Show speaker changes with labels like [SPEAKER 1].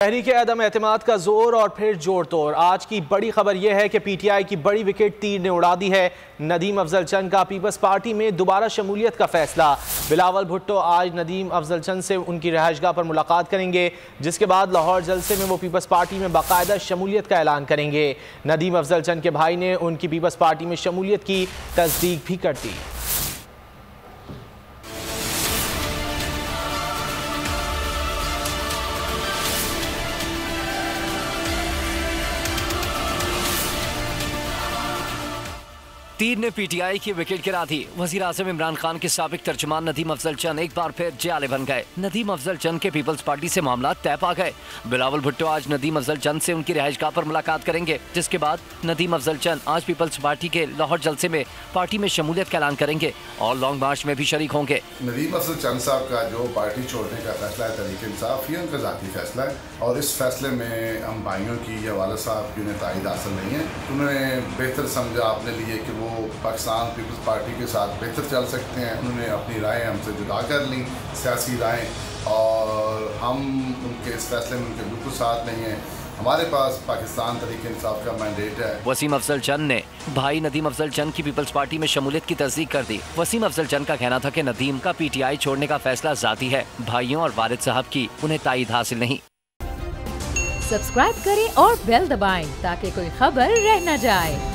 [SPEAKER 1] तहरीक अदम एतमाद का जोर और फिर जोड़ तोड़। आज की बड़ी खबर यह है कि पीटीआई की बड़ी विकेट तीर ने उड़ा दी है। नदीम अफजल चंद का पीपल्स पार्टी में दोबारा शमूलियत का फैसला। बिलावल भुट्टो आज नदीम अफजल चंद से उनकी रहायशगाह पर मुलाकात करेंगे, जिसके बाद लाहौर जलसे में वो पीपल्स पार्टी में बाकायदा शमूलियत का ऐलान करेंगे। नदीम अफजल चंद के भाई ने उनकी पीपल्स पार्टी में शमूलियत की तस्दीक भी कर दी।
[SPEAKER 2] तीर ने पीटीआई की विकेट गिरा दी। वजीर आजम इमरान खान के साबिक तर्जुमान नदीम अफजल चंद एक बार फिर जाले बन गए। नदीम अफजल चंद के पीपल्स पार्टी से मामला तय पा गए। बिलावल भुट्टो आज नदीम अफजल चंद से उनकी रिहायशगाह पर मुलाकात करेंगे, जिसके बाद नदीम अफजल चंद आज पीपल्स पार्टी के लाहौर जलसे में पार्टी में शमूलियत का ऐलान करेंगे और लॉन्ग मार्च में भी शरीक होंगे।
[SPEAKER 3] नदीम अफजल चंद साहब का जो पार्टी छोड़ने का फैसला है तहरीक इंसाफ, ये उनका ज़ाती फैसला है और इस फैसले में हम भाइयों की या वाला साहब की उन्हें तायद हासिल नहीं है। उन्होंने बेहतर समझा अपने लिए कि वो पाकिस्तान पीपल्स पार्टी के साथ बेहतर चल सकते हैं। उन्होंने अपनी राय हमसे जुदा कर ली, सियासी राय, और हम उनके इस फैसले में उनके बिल्कुल साथ नहीं हैं। हमारे पास पाकिस्तान तहरीक इंसाफ का मैंडेट है।
[SPEAKER 2] वसीम अफजल चंद ने भाई नदीम अफजल चंद की पीपल्स पार्टी में शमूलियत की तस्दीक कर दी। वसीम अफजल चंद का कहना था कि नदीम का पीटीआई छोड़ने का फैसला जाती है, भाइयों और वालिद साहब की उन्हें तायद हासिल नहीं।
[SPEAKER 4] सब्सक्राइब करें और बेल दबाएं ताकि कोई खबर रह न जाए।